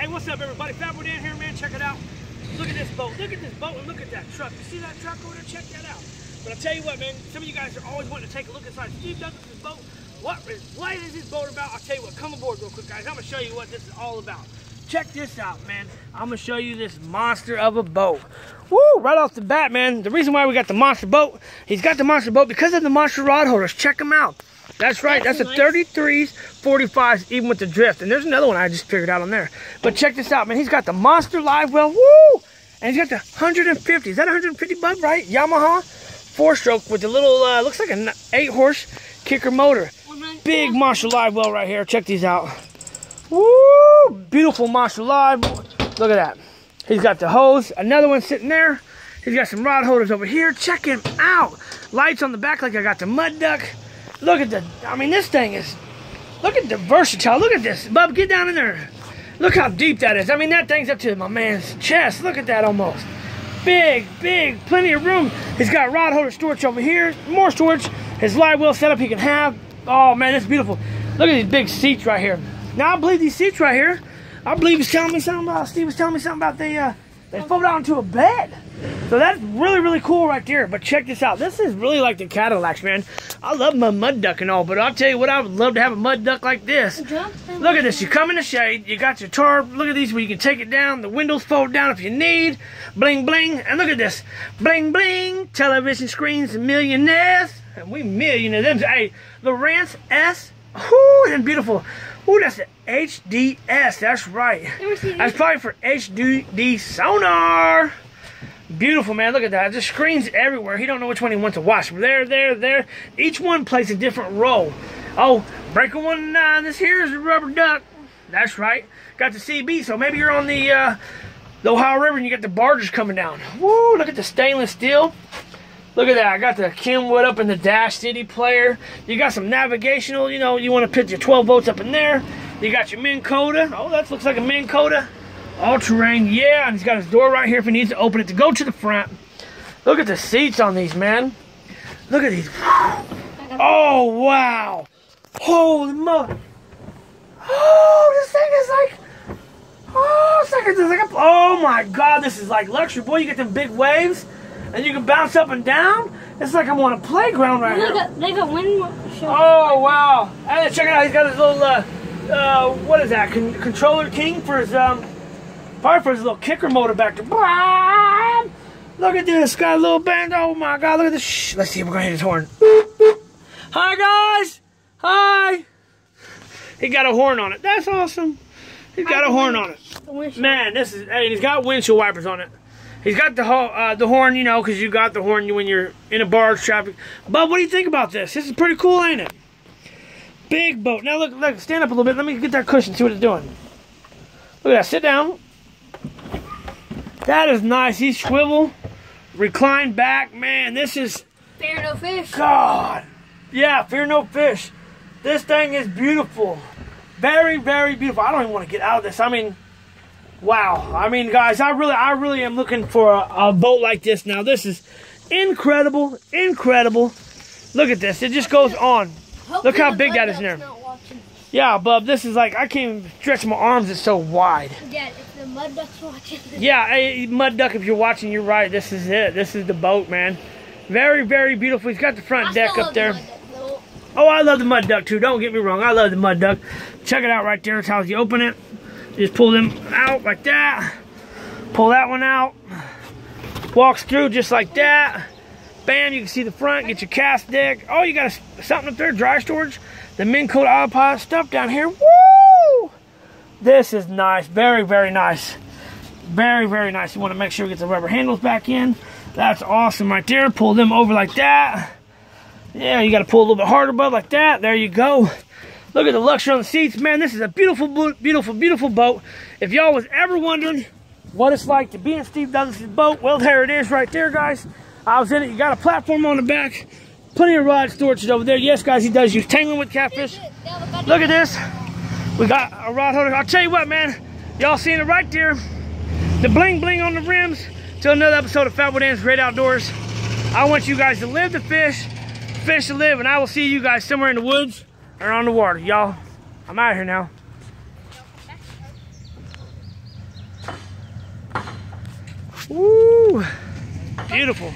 Hey, what's up, everybody? Fat Boy Dan here, man. Check it out. Look at this boat. Look at this boat and look at that truck. You see that truck over there? Check that out. But I'll tell you what, man. Some of you guys are always wanting to take a look inside Steve Douglas' boat. What is this boat about? I'll tell you what. Come aboard real quick, guys. I'm going to show you what this is all about. Check this out, man. I'm going to show you this monster of a boat. Woo! Right off the bat, man. The reason why we got the monster boat, he's got the monster boat because of the monster rod holders. Check them out. That's right. That's a 33s, 45s, even with the drift. And there's another one I just figured out on there. But check this out, man. He's got the monster live well. Woo! And he's got the 150. Is that 150 bug, right? Yamaha 4-stroke with the little, looks like an 8-horse kicker motor. Big monster live well right here. Check these out. Woo! Beautiful monster live. Look at that. He's got the hose. Another one sitting there. He's got some rod holders over here. Check him out. Lights on the back like I got the mud duck. Look at the, I mean, this thing is, look at the versatile. Look at this. Bub, get down in there. Look how deep that is. I mean, that thing's up to my man's chest. Look at that almost. Big, big, plenty of room. He's got rod holder storage over here. More storage. His live well setup he can have. Oh, man, it's beautiful. Look at these big seats right here. Now, I believe these seats right here, I believe he's telling me something about, Steve was telling me something about they fold out into a bed. So that's really, really cool right there. But check this out. This is really like the Cadillacs, man. I love my mud duck and all, but I'll tell you what, I would love to have a mud duck like this. Look at this. You come in the shade. You got your tarp. Look at these where you can take it down. The windows fold down if you need. Bling, bling. And look at this. Bling, bling. Television screens, millionaires. And we millionaires. Hey, Lowrance S. Ooh, and beautiful. Ooh, that's the HDS. That's right. That's probably for HD sonar. Beautiful, man. Look at that. There's screens everywhere. He don't know which one he wants to watch. There. Each one plays a different role. Oh, Breaker 109. This here is a rubber duck. That's right. Got the CB, so maybe you're on the Ohio River and you got the barges coming down. Woo, look at the stainless steel. Look at that. I got the Kenwood up in the Dash City player. You got some navigational. You know, you want to put your 12 volts up in there. You got your Minn Kota. Oh, that looks like a Minn Kota. All-terrain, yeah, and he's got his door right here if he needs to open it to go to the front. Look at the seats on these, man. Look at these. Oh, wow. Holy mother. Oh, this thing is like, oh my God, this is like luxury. Boy, you get them big waves, and you can bounce up and down. It's like I'm on a playground right here. They got wind. Oh, wow. Hey, check it out. He's got his little, what is that, controller king for his, probably for his little kicker motor back there. Look at this. Got a little band. Oh my God. Look at this. Shh. Let's see if we're going to hit his horn. Hi, guys. Hi. He got a horn on it. That's awesome. He's got a horn on it. Man, this is, hey, he's got windshield wipers on it. He's got the horn, you know, because you got the horn when you're in a barge traffic. Bub, what do you think about this? This is pretty cool, ain't it? Big boat. Now, look, stand up a little bit. Let me get that cushion, see what it's doing. Look at that. Sit down. That is nice. He's swivel, recline back. Man, this is... Fear no fish. God. Yeah, fear no fish. This thing is beautiful. Very, very beautiful. I don't even want to get out of this. I mean, wow. I mean, guys, I really am looking for a boat like this now. This is incredible, incredible. Look at this. It just goes on. Look how big that is in there. Yeah, bub, this is like, I can't even stretch my arms. It's so wide. Yeah, if the mud duck's watching. Yeah, hey, mud duck, if you're watching, you're right. This is it. This is the boat, man. Very, very beautiful. He's got the front deck up there. Oh, I love the mud duck, too. Don't get me wrong. I love the mud duck. Check it out right there. It's how you open it. You just pull them out like that. Pull that one out. Walks through just like that. Bam, you can see the front. Get your cast deck. Oh, you got something up there. Dry storage. The Minn Kota Autopilot stuff down here. Woo! This is nice. Very, very nice. Very, very nice. You want to make sure we get the rubber handles back in. That's awesome right there. Pull them over like that. Yeah, you got to pull a little bit harder, bud, like that. There you go. Look at the luxury on the seats. Man, this is a beautiful, beautiful, beautiful boat. If y'all was ever wondering what it's like to be in Steve Douglas' boat, well, there it is right there, guys. I was in it. You got a platform on the back. Plenty of rod storage over there. Yes, guys, he does use tangling with catfish. Look at this. We got a rod holder. I'll tell you what, man. Y'all seeing it right there. The bling bling on the rims. Till another episode of Fat Boy Dan's Great Outdoors. I want you guys to live to fish, fish to live, and I will see you guys somewhere in the woods or on the water. Y'all, I'm out of here now. Woo! Beautiful.